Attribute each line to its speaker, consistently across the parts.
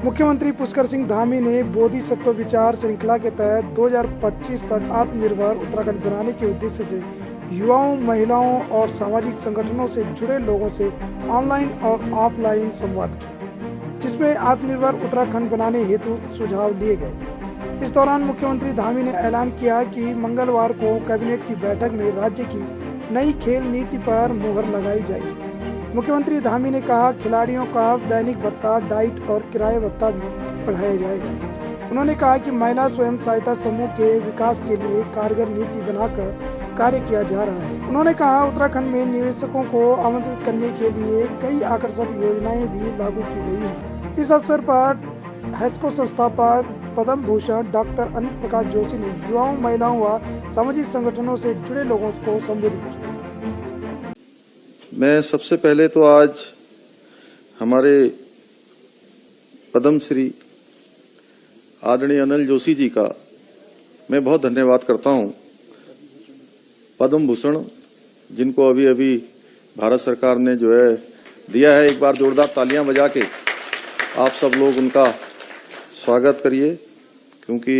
Speaker 1: मुख्यमंत्री पुष्कर सिंह धामी ने बोधिसत्व विचार श्रृंखला के तहत 2025 तक आत्मनिर्भर उत्तराखंड बनाने के उद्देश्य से युवाओं, महिलाओं और सामाजिक संगठनों से जुड़े लोगों से ऑनलाइन और ऑफलाइन संवाद किया, जिसमें आत्मनिर्भर उत्तराखंड बनाने हेतु सुझाव लिए गए। इस दौरान मुख्यमंत्री धामी ने ऐलान किया कि मंगलवार को कैबिनेट की बैठक में राज्य की नई खेल नीति पर मुहर लगाई जाएगी। मुख्यमंत्री धामी ने कहा, खिलाड़ियों का दैनिक भत्ता, डाइट और किराया भत्ता भी बढ़ाया जाएगा। उन्होंने कहा कि महिला स्वयं सहायता समूह के विकास के लिए कारगर नीति बनाकर कार्य किया जा रहा है। उन्होंने कहा, उत्तराखंड में निवेशकों को आमंत्रित करने के लिए कई आकर्षक योजनाएं भी लागू की गई हैं। इस अवसर पर हैस्को संस्थापक पद्म भूषण डॉक्टर अनिल प्रकाश जोशी ने युवाओं, महिलाओं व सामाजिक संगठनों से जुड़े लोगों को संबोधित किया।
Speaker 2: मैं सबसे पहले तो आज हमारे पद्मश्री आदरणीय अनिल जोशी जी का मैं बहुत धन्यवाद करता हूं। पद्म भूषण जिनको अभी अभी भारत सरकार ने जो है दिया है, एक बार जोरदार तालियां बजा के आप सब लोग उनका स्वागत करिए, क्योंकि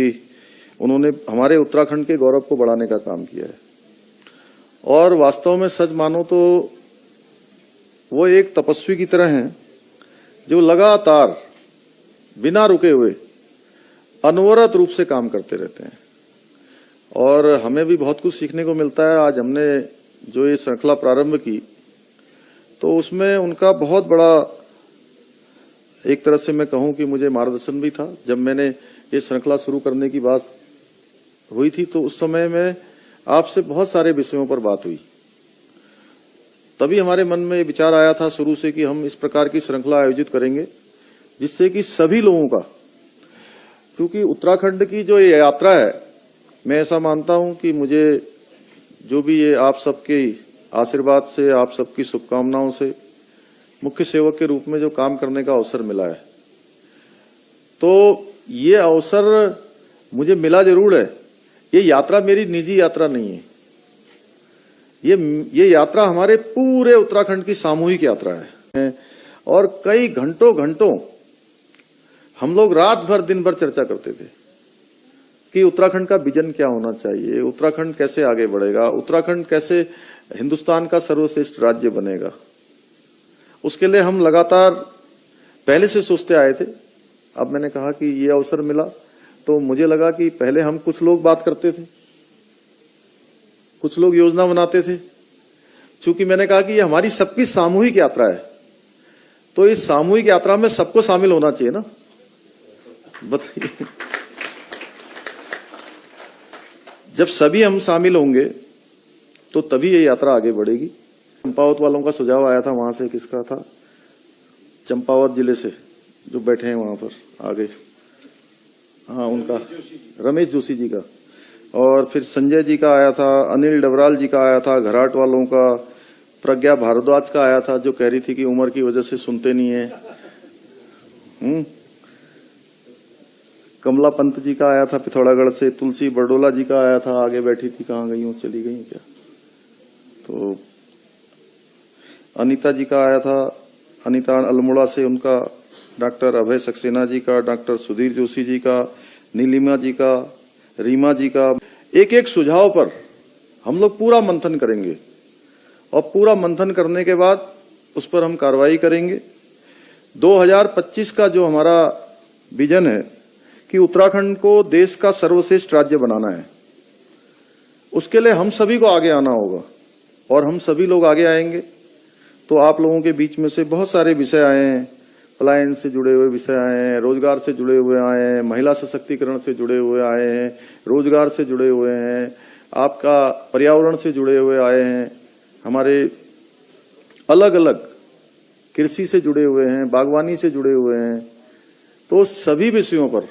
Speaker 2: उन्होंने हमारे उत्तराखंड के गौरव को बढ़ाने का काम किया है। और वास्तव में सच मानो तो वो एक तपस्वी की तरह हैं जो लगातार बिना रुके हुए अनवरत रूप से काम करते रहते हैं, और हमें भी बहुत कुछ सीखने को मिलता है। आज हमने जो ये श्रृंखला प्रारंभ की तो उसमें उनका बहुत बड़ा, एक तरह से मैं कहूं कि मुझे मार्गदर्शन भी था। जब मैंने ये श्रृंखला शुरू करने की बात हुई थी तो उस समय में आपसे बहुत सारे विषयों पर बात हुई। तभी हमारे मन में ये विचार आया था शुरू से कि हम इस प्रकार की श्रृंखला आयोजित करेंगे जिससे कि सभी लोगों का, क्योंकि उत्तराखंड की जो ये यात्रा है, मैं ऐसा मानता हूं कि मुझे जो भी ये आप सबके आशीर्वाद से, आप सबकी शुभकामनाओं से मुख्य सेवक के रूप में जो काम करने का अवसर मिला है, तो ये अवसर मुझे मिला जरूर है। ये यात्रा मेरी निजी यात्रा नहीं है, ये यात्रा हमारे पूरे उत्तराखंड की सामूहिक यात्रा है। और कई घंटों हम लोग रात भर दिन भर चर्चा करते थे कि उत्तराखंड का विजन क्या होना चाहिए, उत्तराखंड कैसे आगे बढ़ेगा, उत्तराखंड कैसे हिंदुस्तान का सर्वश्रेष्ठ राज्य बनेगा। उसके लिए हम लगातार पहले से सोचते आए थे। अब मैंने कहा कि ये अवसर मिला तो मुझे लगा कि पहले हम कुछ लोग बात करते थे, कुछ लोग योजना बनाते थे। चूंकि मैंने कहा कि ये हमारी सबकी सामूहिक यात्रा है, तो इस सामूहिक यात्रा में सबको शामिल होना चाहिए ना। बताइए, जब सभी हम शामिल होंगे तो तभी ये यात्रा आगे बढ़ेगी। चंपावत वालों का सुझाव आया था, वहां से किसका था, चंपावत जिले से जो बैठे हैं वहां पर आगे, हाँ उनका, रमेश जोशी जी का, और फिर संजय जी का आया था, अनिल डबराल जी का आया था, घराट वालों का, प्रज्ञा भारद्वाज का आया था जो कह रही थी कि उम्र की वजह से सुनते नहीं है, कमला पंत जी का आया था पिथौरागढ़ से, तुलसी बरडोला जी का आया था, आगे बैठी थी, कहाँ गई हूँ, चली गई क्या, तो अनीता जी का आया था, अनीता अल्मोड़ा से, उनका डॉक्टर अभय सक्सेना जी का, डॉक्टर सुधीर जोशी जी का, नीलिमा जी का, रीमा जी का। एक एक सुझाव पर हम लोग पूरा मंथन करेंगे, और पूरा मंथन करने के बाद उस पर हम कार्रवाई करेंगे। 2025 का जो हमारा विजन है कि उत्तराखंड को देश का सर्वश्रेष्ठ राज्य बनाना है, उसके लिए हम सभी को आगे आना होगा, और हम सभी लोग आगे आएंगे। तो आप लोगों के बीच में से बहुत सारे विषय आए हैं, पलायन से जुड़े हुए विषय आए हैं, रोजगार से जुड़े हुए आए हैं, महिला सशक्तिकरण से जुड़े हुए आए हैं, रोजगार से जुड़े हुए हैं, आपका पर्यावरण से जुड़े हुए आए हैं, हमारे अलग अलग कृषि से जुड़े हुए हैं, बागवानी से जुड़े हुए हैं। तो सभी विषयों पर,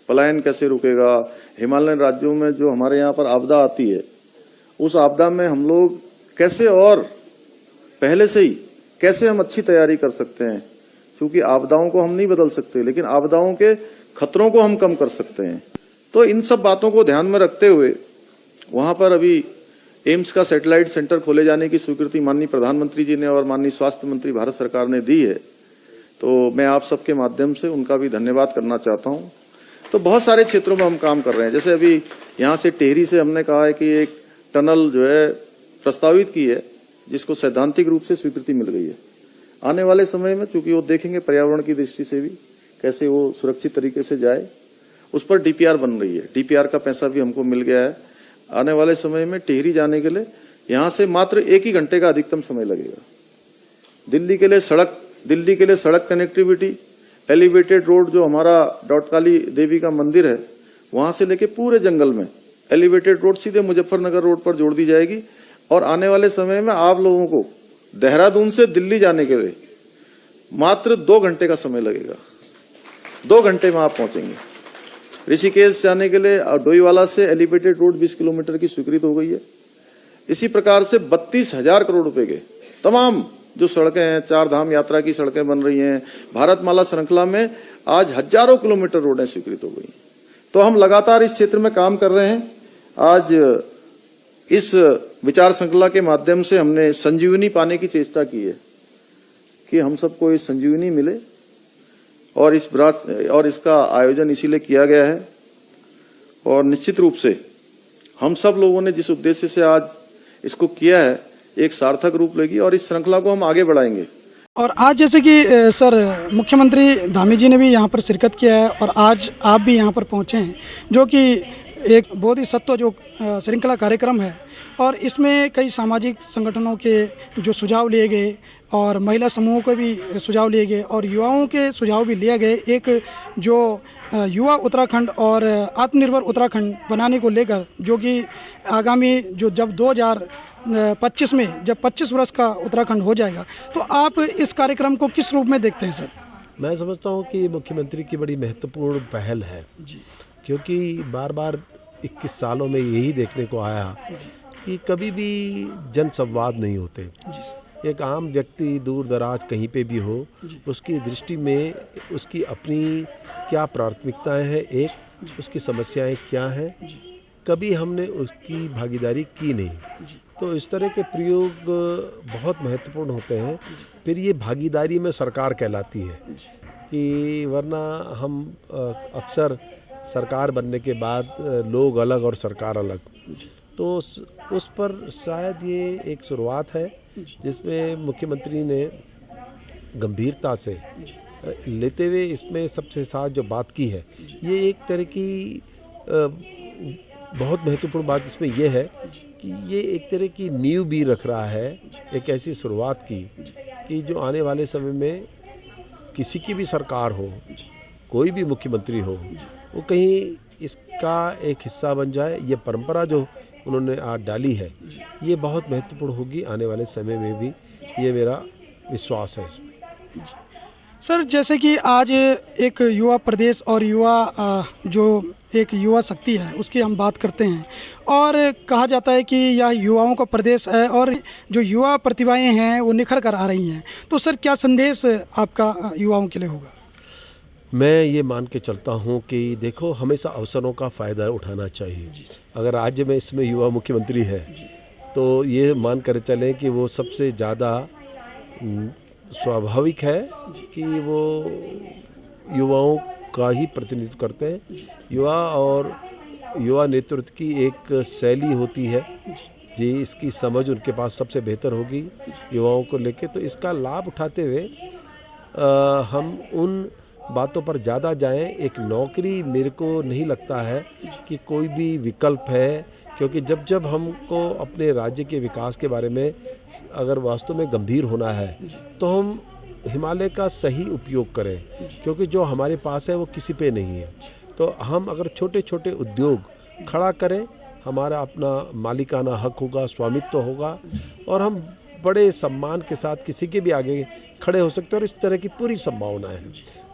Speaker 2: पलायन कैसे रुकेगा, हिमालयन राज्यों में जो हमारे यहाँ पर आपदा आती है, उस आपदा में हम लोग कैसे और पहले से ही कैसे हम अच्छी तैयारी कर सकते हैं, क्योंकि आपदाओं को हम नहीं बदल सकते, लेकिन आपदाओं के खतरों को हम कम कर सकते हैं। तो इन सब बातों को ध्यान में रखते हुए वहां पर अभी एम्स का सैटेलाइट सेंटर खोले जाने की स्वीकृति माननीय प्रधानमंत्री जी ने और माननीय स्वास्थ्य मंत्री भारत सरकार ने दी है। तो मैं आप सबके माध्यम से उनका भी धन्यवाद करना चाहता हूं। तो बहुत सारे क्षेत्रों में हम काम कर रहे हैं। जैसे अभी यहाँ से टेहरी से हमने कहा है कि एक टनल जो है प्रस्तावित की है, जिसको सैद्धांतिक रूप से स्वीकृति मिल गई है। आने वाले समय में चूंकि वो देखेंगे पर्यावरण की दृष्टि से भी कैसे वो सुरक्षित तरीके से जाए, उस पर डीपीआर बन रही है। डीपीआर का पैसा भी हमको मिल गया है। आने वाले समय में टेहरी जाने के लिए यहाँ से मात्र 1 ही घंटे का अधिकतम समय लगेगा। दिल्ली के लिए सड़क कनेक्टिविटी, एलिवेटेड रोड, जो हमारा डॉटकाली देवी का मंदिर है वहां से लेके पूरे जंगल में एलिवेटेड रोड सीधे मुजफ्फरनगर रोड पर जोड़ दी जाएगी। और आने वाले समय में आप लोगों को देहरादून से दिल्ली जाने के लिए मात्र 2 घंटे का समय लगेगा। 2 घंटे में आप पहुंचेंगे। ऋषिकेश जाने के लिए डोईवाला से एलिवेटेड रोड 20 किलोमीटर की स्वीकृत हो गई है। इसी प्रकार से 32,000 करोड़ रुपए के तमाम जो सड़कें हैं, 4 धाम यात्रा की सड़कें बन रही हैं। भारतमाला श्रृंखला में आज हजारों किलोमीटर रोडें स्वीकृत हो गई। तो हम लगातार इस क्षेत्र में काम कर रहे हैं। आज इस विचार श्रृंखला के माध्यम से हमने संजीवनी पाने की चेष्टा की है कि हम सबको इस संजीवनी मिले, और इसका आयोजन इसीलिए किया गया है। और निश्चित रूप से हम सब लोगों ने जिस उद्देश्य से आज इसको किया है, एक सार्थक रूप लेगी और इस श्रृंखला को हम आगे बढ़ाएंगे।
Speaker 1: और आज जैसे कि सर मुख्यमंत्री धामी जी ने भी यहाँ पर शिरकत किया है और आज आप भी यहाँ पर पहुँचे हैं, जो कि एक बोधिसत्व जो श्रृंखला कार्यक्रम है। और इसमें कई सामाजिक संगठनों के जो सुझाव लिए गए और महिला समूहों के भी सुझाव लिए गए और युवाओं के सुझाव भी लिए गए। एक जो युवा उत्तराखंड और आत्मनिर्भर उत्तराखंड बनाने को लेकर, जो कि आगामी जब 2025 में जब 25 वर्ष का उत्तराखंड हो जाएगा, तो आप इस कार्यक्रम को किस रूप में देखते हैं सर?
Speaker 3: मैं समझता हूँ कि मुख्यमंत्री की बड़ी महत्वपूर्ण पहल है जी। क्योंकि बार बार 21 सालों में यही देखने को आया कि कभी भी जन संवाद नहीं होते जी। एक आम व्यक्ति दूर दराज कहीं पे भी हो, उसकी दृष्टि में उसकी अपनी क्या प्राथमिकताएं हैं, एक उसकी समस्याएं क्या हैं, कभी हमने उसकी भागीदारी की नहीं। तो इस तरह के प्रयोग बहुत महत्वपूर्ण होते हैं। फिर ये भागीदारी में सरकार कहलाती है कि वरना हम अक्सर सरकार बनने के बाद लोग अलग और सरकार अलग, तो उस पर शायद ये एक शुरुआत है जिसमें मुख्यमंत्री ने गंभीरता से लेते हुए इसमें सबसे साथ जो बात की है, ये एक तरह की बहुत महत्वपूर्ण बात इसमें यह है कि ये एक तरह की नींव भी रख रहा है, एक ऐसी शुरुआत की कि जो आने वाले समय में किसी की भी सरकार हो, कोई भी मुख्यमंत्री हो, वो कहीं इसका एक हिस्सा बन जाए। ये परंपरा जो उन्होंने आज डाली है, ये बहुत महत्वपूर्ण होगी आने वाले समय में भी, ये मेरा विश्वास है इसमें।
Speaker 1: सर जैसे कि आज एक युवा प्रदेश और जो एक युवा शक्ति है उसकी हम बात करते हैं, और कहा जाता है कि यह युवाओं का प्रदेश है और जो युवा प्रतिभाएं हैं वो निखर कर आ रही हैं। तो सर क्या संदेश आपका युवाओं के लिए होगा?
Speaker 3: मैं ये मान के चलता हूँ कि देखो, हमेशा अवसरों का फ़ायदा उठाना चाहिए। अगर राज्य में इसमें युवा मुख्यमंत्री है तो ये मान कर चलें कि वो सबसे ज़्यादा स्वाभाविक है कि वो युवाओं का ही प्रतिनिधित्व करते हैं। युवा और युवा नेतृत्व की एक शैली होती है जी, इसकी समझ उनके पास सबसे बेहतर होगी युवाओं को लेके। तो इसका लाभ उठाते हुए हम उन बातों पर ज़्यादा जाएं। एक नौकरी मेरे को नहीं लगता है कि कोई भी विकल्प है, क्योंकि जब हमको अपने राज्य के विकास के बारे में अगर वास्तव में गंभीर होना है तो हम हिमालय का सही उपयोग करें, क्योंकि जो हमारे पास है वो किसी पे नहीं है। तो हम अगर छोटे छोटे उद्योग खड़ा करें, हमारा अपना मालिकाना हक होगा, स्वामित्व होगा, और हम बड़े सम्मान के साथ किसी के भी आगे खड़े हो सकते हैं। और इस तरह की पूरी संभावना है।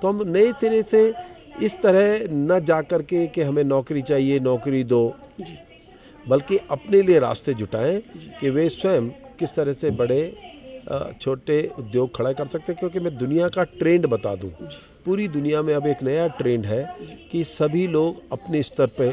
Speaker 3: तो हम नए सिरे से इस तरह न जा कर के कि हमें नौकरी चाहिए, नौकरी दो, बल्कि अपने लिए रास्ते जुटाएं कि वे स्वयं किस तरह से बड़े छोटे उद्योग खड़ा कर सकते हैं। क्योंकि मैं दुनिया का ट्रेंड बता दूं, पूरी दुनिया में अब एक नया ट्रेंड है कि सभी लोग अपने स्तर पे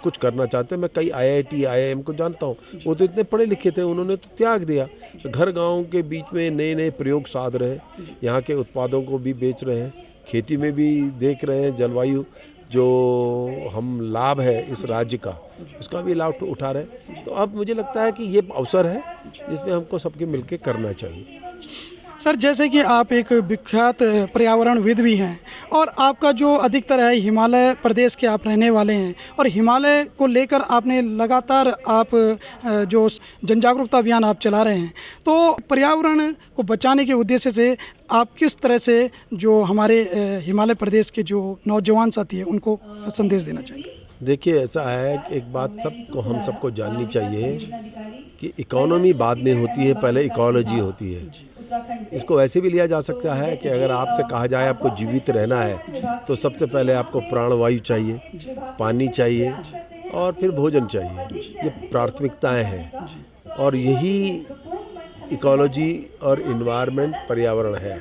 Speaker 3: कुछ करना चाहते हैं। मैं कई IIT IIM को जानता हूँ, वो तो इतने पढ़े लिखे थे, उन्होंने तो त्याग दिया। तो घर गाँव के बीच में नए नए प्रयोग साध रहे हैं, यहाँ के उत्पादों को भी बेच रहे हैं, खेती में भी देख रहे हैं, जलवायु जो हम लाभ है इस राज्य का, उसका भी लाभ उठा रहे हैं। तो अब मुझे लगता है कि ये अवसर है जिसमें हमको सबके मिलकर करना चाहिए।
Speaker 4: सर, जैसे कि आप एक विख्यात पर्यावरणविद भी हैं और आपका जो अधिकतर है हिमालय प्रदेश के आप रहने वाले हैं, और हिमालय को लेकर आपने लगातार आप जो जन जागरूकता अभियान आप चला रहे हैं, तो पर्यावरण को बचाने के उद्देश्य से आप किस तरह से जो हमारे हिमालय प्रदेश के जो नौजवान साथी हैं उनको संदेश देना चाहेंगे?
Speaker 3: देखिए, ऐसा है कि एक बात हम सबको जाननी चाहिए कि इकोनॉमी बाद में होती है, पहले इकोलॉजी होती है। इसको ऐसे भी लिया जा सकता है कि अगर आपसे कहा जाए आपको जीवित रहना है तो सबसे पहले आपको प्राणवायु चाहिए, पानी चाहिए और फिर भोजन चाहिए। ये प्राथमिकताएं हैं और यही इकोलॉजी और इन्वायरमेंट पर्यावरण है।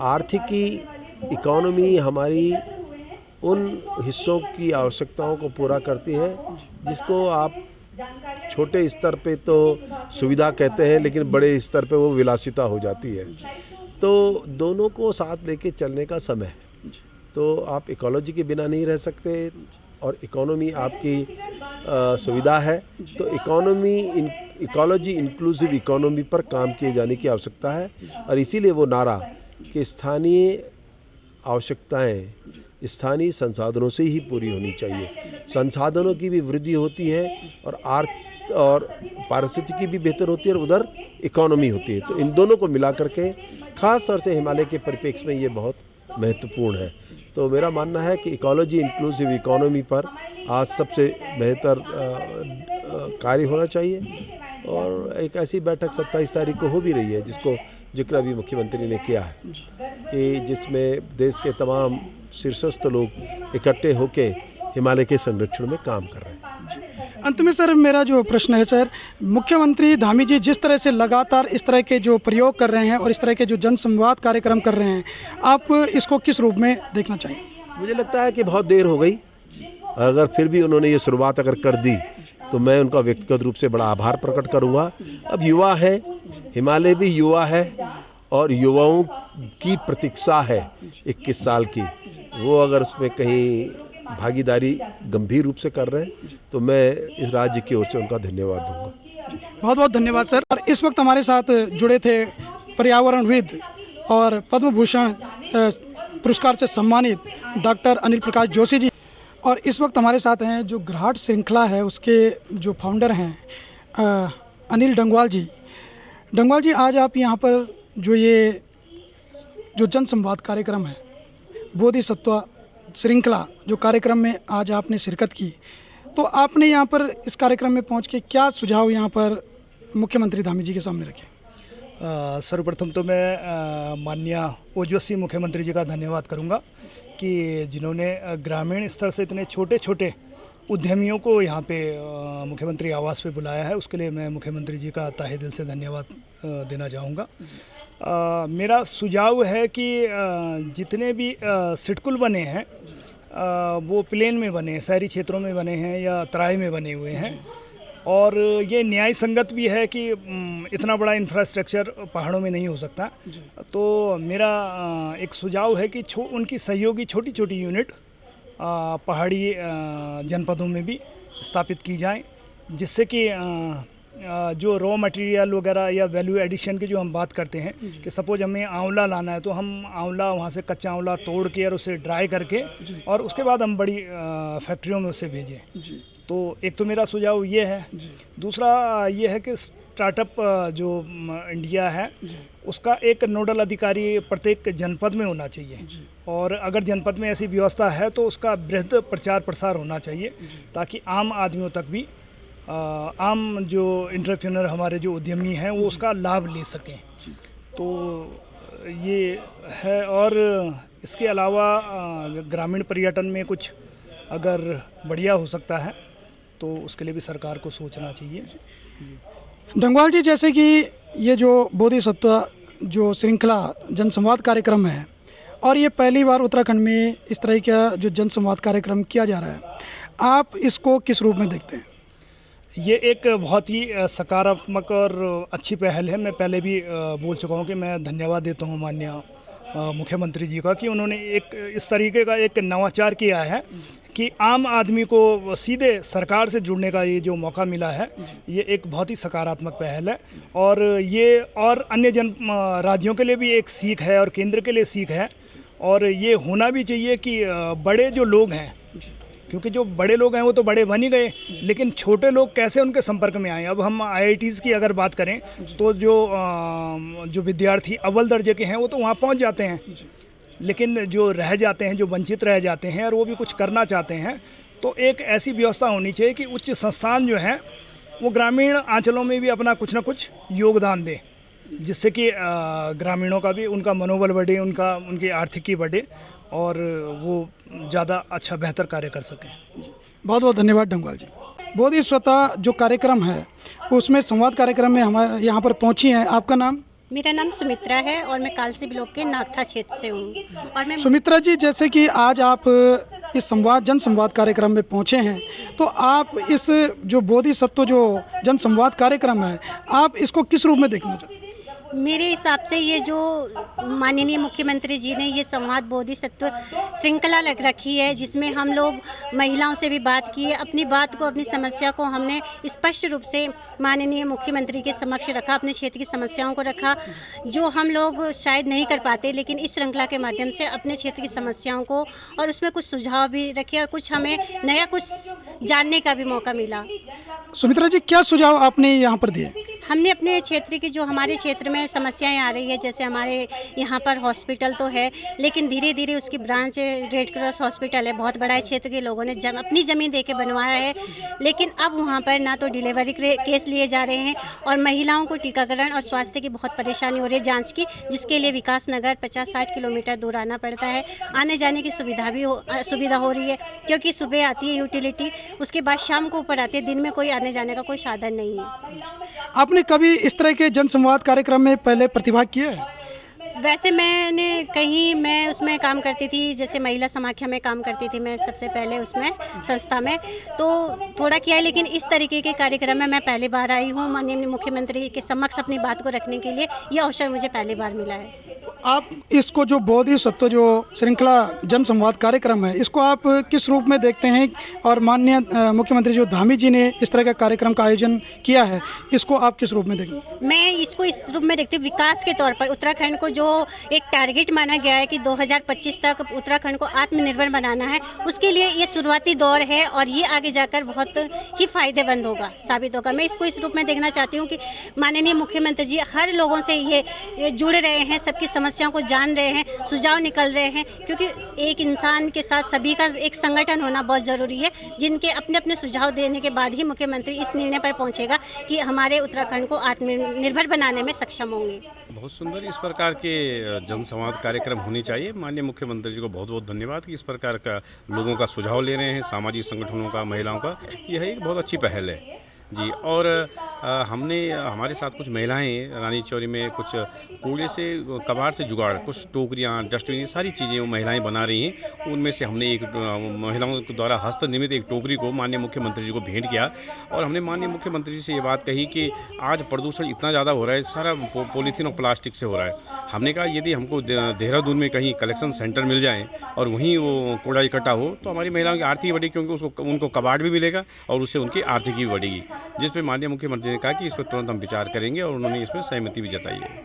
Speaker 3: आर्थिकी इकोनॉमी हमारी उन हिस्सों की आवश्यकताओं को पूरा करती है जिसको आप छोटे स्तर पे तो सुविधा कहते हैं, लेकिन बड़े स्तर पे वो विलासिता हो जाती है। तो दोनों को साथ लेके चलने का समय है। तो आप इकोलॉजी के बिना नहीं रह सकते और इकोनॉमी आपकी सुविधा है। तो इकोलॉजी इंक्लूसिव इकोनॉमी पर काम किए जाने की आवश्यकता है और इसीलिए वो नारा कि स्थानीय आवश्यकताएं स्थानीय संसाधनों से ही पूरी होनी चाहिए। संसाधनों की भी वृद्धि होती है और पारिस्थितिकी भी बेहतर होती है और उधर इकोनॉमी होती है। तो इन दोनों को मिला करके खास तौर से हिमालय के परिप्रेक्ष्य में ये बहुत महत्वपूर्ण है। तो मेरा मानना है कि इकोलॉजी इंक्लूसिव इकोनॉमी पर आज सबसे बेहतर कार्य होना चाहिए और एक ऐसी बैठक 27 तारीख को हो भी रही है जिसको जिक्र अभी मुख्यमंत्री ने किया है कि जिसमें देश के तमाम शीर्षस्थ लोग इकट्ठे होके हिमालय के संरक्षण में काम कर रहे हैं।
Speaker 4: अंत में सर, मेरा जो प्रश्न है सर, मुख्यमंत्री धामी जी जिस तरह से लगातार इस तरह के जो प्रयोग कर रहे हैं और इस तरह के जो जन संवाद कार्यक्रम कर रहे हैं, आप इसको किस रूप में देखना चाहिए?
Speaker 3: मुझे लगता है कि बहुत देर हो गई। अगर फिर भी उन्होंने ये शुरुआत अगर कर दी तो मैं उनका व्यक्तिगत रूप से बड़ा आभार प्रकट करूंगा। अब युवा है, हिमालय भी युवा है और युवाओं की प्रतीक्षा है 21 साल की। वो अगर उसमें कहीं भागीदारी गंभीर रूप से कर रहे हैं तो मैं इस राज्य की ओर से उनका धन्यवाद दूंगा।
Speaker 4: बहुत बहुत धन्यवाद सर। और इस वक्त हमारे साथ जुड़े थे पर्यावरणविद और पद्म भूषण पुरस्कार से सम्मानित डॉक्टर अनिल प्रकाश जोशी जी, और इस वक्त हमारे साथ हैं जो घराट श्रृंखला है उसके जो फाउंडर हैं अनिल डंगवाल जी। डंगवाल जी, आज आप यहाँ पर जो जन संवाद कार्यक्रम है बोधिसत्व श्रृंखला जो कार्यक्रम में आज आपने शिरकत की, तो आपने यहाँ पर इस कार्यक्रम में पहुँच के क्या सुझाव यहाँ पर मुख्यमंत्री धामी जी के सामने रखे?
Speaker 5: सर्वप्रथम तो मैं माननीय ओजस्वी मुख्यमंत्री जी का धन्यवाद करूँगा कि जिन्होंने ग्रामीण स्तर से इतने छोटे छोटे उद्यमियों को यहाँ पे मुख्यमंत्री आवास पे बुलाया है। उसके लिए मैं मुख्यमंत्री जी का तहे दिल से धन्यवाद देना चाहूँगा। मेरा सुझाव है कि जितने भी सिटकुल बने हैं वो प्लेन में बने हैं, शहरी क्षेत्रों में बने हैं या तराई में बने हुए हैं, और ये न्याय संगत भी है कि इतना बड़ा इंफ्रास्ट्रक्चर पहाड़ों में नहीं हो सकता। तो मेरा एक सुझाव है कि उनकी सहयोगी छोटी छोटी यूनिट पहाड़ी जनपदों में भी स्थापित की जाएं, जिससे कि जो रॉ मटेरियल वगैरह या वैल्यू एडिशन की जो हम बात करते हैं कि सपोज हमें आंवला लाना है तो हम आंवला वहाँ से कच्चा आंवला तोड़ के और उसे ड्राई करके और उसके बाद हम बड़ी फैक्ट्रियों में उसे भेजें। तो एक तो मेरा सुझाव ये है। दूसरा ये है कि स्टार्टअप जो इंडिया है उसका एक नोडल अधिकारी प्रत्येक जनपद में होना चाहिए, और अगर जनपद में ऐसी व्यवस्था है तो उसका बृहद प्रचार प्रसार होना चाहिए ताकि आम आदमियों तक भी आम जो एंटरप्रेन्योर हमारे जो उद्यमी हैं वो उसका लाभ ले सकें। तो ये है। और इसके अलावा ग्रामीण पर्यटन में कुछ अगर बढ़िया हो सकता है तो उसके लिए भी सरकार को सोचना चाहिए।
Speaker 4: डंगवाल जी, जैसे कि ये जो बोधिसत्व जो श्रृंखला जनसंवाद कार्यक्रम है और ये पहली बार उत्तराखंड में इस तरह का जो जनसंवाद कार्यक्रम किया जा रहा है, आप इसको किस रूप में देखते हैं?
Speaker 5: ये एक बहुत ही सकारात्मक और अच्छी पहल है। मैं पहले भी बोल चुका हूँ कि मैं धन्यवाद देता हूँ माननीय मुख्यमंत्री जी का कि उन्होंने एक इस तरीके का एक नवाचार किया है कि आम आदमी को सीधे सरकार से जुड़ने का ये जो मौका मिला है, ये एक बहुत ही सकारात्मक पहल है। और ये और अन्य राज्यों के लिए भी एक सीख है और केंद्र के लिए सीख है। और ये होना भी चाहिए कि बड़े जो लोग हैं, क्योंकि जो बड़े लोग हैं वो तो बड़े बन ही गए, लेकिन छोटे लोग कैसे उनके संपर्क में आए। अब हम IITs की अगर बात करें तो जो विद्यार्थी अव्वल दर्जे के हैं वो तो वहाँ पहुँच जाते हैं, लेकिन जो रह जाते हैं, जो वंचित रह जाते हैं और वो भी कुछ करना चाहते हैं, तो एक ऐसी व्यवस्था होनी चाहिए कि उच्च संस्थान जो हैं वो ग्रामीण अंचलों में भी अपना कुछ ना कुछ योगदान दें, जिससे कि ग्रामीणों का भी उनका मनोबल बढ़े, उनकी आर्थिकी बढ़े और वो ज़्यादा अच्छा बेहतर कार्य कर सकें।
Speaker 4: बहुत बहुत धन्यवाद डंगवाल जी। बोधिसत्व जो कार्यक्रम है उसमें संवाद कार्यक्रम में हमारे यहाँ पर पहुँची हैं। आपका नाम?
Speaker 6: मेरा नाम सुमित्रा है और मैं कालसी ब्लॉक के नागथा क्षेत्र से हूँ। और मैं
Speaker 4: सुमित्रा जी, जैसे कि आज आप इस जन संवाद कार्यक्रम में पहुँचे हैं, तो आप इस जो बोधिसत्व जो जन संवाद कार्यक्रम है, आप इसको किस रूप में देखना चाहते हैं?
Speaker 6: मेरे हिसाब से ये जो माननीय मुख्यमंत्री जी ने ये संवाद बोधिसत्व श्रृंखला लग रखी है, जिसमें हम लोग महिलाओं से भी बात की है, अपनी बात को, अपनी समस्या को हमने स्पष्ट रूप से माननीय मुख्यमंत्री के समक्ष रखा, अपने क्षेत्र की समस्याओं को रखा, जो हम लोग शायद नहीं कर पाते, लेकिन इस श्रृंखला के माध्यम से अपने क्षेत्र की समस्याओं को और उसमें कुछ सुझाव भी रखे और कुछ हमें नया कुछ जानने का भी मौका मिला।
Speaker 4: सुमित्रा जी, क्या सुझाव आपने यहाँ पर दिए?
Speaker 6: हमने अपने क्षेत्र की जो हमारे क्षेत्र में समस्याएं आ रही है, जैसे हमारे यहाँ पर हॉस्पिटल तो है, लेकिन धीरे धीरे उसकी ब्रांच रेड क्रॉस हॉस्पिटल है, बहुत बड़ा है, क्षेत्र के लोगों ने अपनी ज़मीन देके बनवाया है, लेकिन अब वहाँ पर ना तो डिलीवरी केस लिए जा रहे हैं और महिलाओं को टीकाकरण और स्वास्थ्य की बहुत परेशानी हो रही है जाँच की, जिसके लिए विकास नगर 50-60 किलोमीटर दूर आना पड़ता है। आने जाने की सुविधा हो रही है, क्योंकि सुबह आती है यूटिलिटी, उसके बाद शाम को ऊपर आती है, दिन में कोई आने जाने का कोई साधन नहीं है।
Speaker 4: आपने कभी इस तरह के जन संवाद कार्यक्रम में पहले प्रतिभाग किया है?
Speaker 6: वैसे मैं उसमें काम करती थी, जैसे महिला समाख्या में काम करती थी मैं सबसे पहले उसमें संस्था में, तो थोड़ा किया है, लेकिन इस तरीके के कार्यक्रम में मैं पहली बार आई हूँ। माननीय मुख्यमंत्री के समक्ष अपनी बात को रखने के लिए ये अवसर मुझे पहली बार मिला है।
Speaker 4: आप इसको जो बोधिसत्व जो श्रृंखला जन संवाद कार्यक्रम है, इसको आप किस रूप में देखते हैं? और माननीय मुख्यमंत्री जो धामी जी ने इस तरह का कार्यक्रम का आयोजन किया है, इसको आप किस रूप में देखते हैं?
Speaker 6: मैं इसको इस रूप में देखती हूँ, विकास के तौर पर उत्तराखंड को जो एक टारगेट माना गया है कि 2025 तक उत्तराखंड को आत्मनिर्भर बनाना है, उसके लिए ये शुरुआती दौर है और ये आगे जाकर बहुत ही फायदेमंद होगा, साबित होगा। मैं इसको इस रूप में देखना चाहती हूँ कि माननीय मुख्यमंत्री जी हर लोगों से ये जुड़ रहे हैं, सबकी समस्याओं को जान रहे हैं, सुझाव निकल रहे हैं, क्योंकि एक इंसान के साथ सभी का एक संगठन होना बहुत ज़रूरी है, जिनके अपने अपने सुझाव देने के बाद ही मुख्यमंत्री इस निर्णय पर पहुंचेगा कि हमारे उत्तराखंड को आत्मनिर्भर बनाने में सक्षम होंगे।
Speaker 7: बहुत सुंदर इस प्रकार के जन संवाद कार्यक्रम होने चाहिए। माननीय मुख्यमंत्री जी को बहुत बहुत धन्यवाद कि इस प्रकार का लोगों का सुझाव ले रहे हैं, सामाजिक संगठनों का, महिलाओं का। यह एक बहुत अच्छी पहल है जी। और हमने हमारे साथ कुछ महिलाएं रानी चौरी में कुछ कूड़े से, कबाड़ से जुगाड़, कुछ टोकरियां, डस्टबिन, सारी चीज़ें वो महिलाएं बना रही हैं। उनमें से हमने एक महिलाओं के द्वारा हस्त निर्मित एक टोकरी को माननीय मुख्यमंत्री जी को भेंट किया और हमने माननीय मुख्यमंत्री जी से ये बात कही कि आज प्रदूषण इतना ज़्यादा हो रहा है, सारा पॉलीथीन और प्लास्टिक से हो रहा है। हमने कहा यदि हमको देहरादून में कहीं कलेक्शन सेंटर मिल जाए और वहीं वो कूड़ा इकट्ठा हो तो हमारी महिलाओं की आर्थिक बढ़ेगी, क्योंकि उनको कबाड़ भी मिलेगा और उससे उनकी आर्थिकी भी बढ़ेगी। जिस पे माननीय मुख्यमंत्री ने कहा कि इस पर तुरंत हम विचार करेंगे और उन्होंने इसमें सहमति भी जताई है।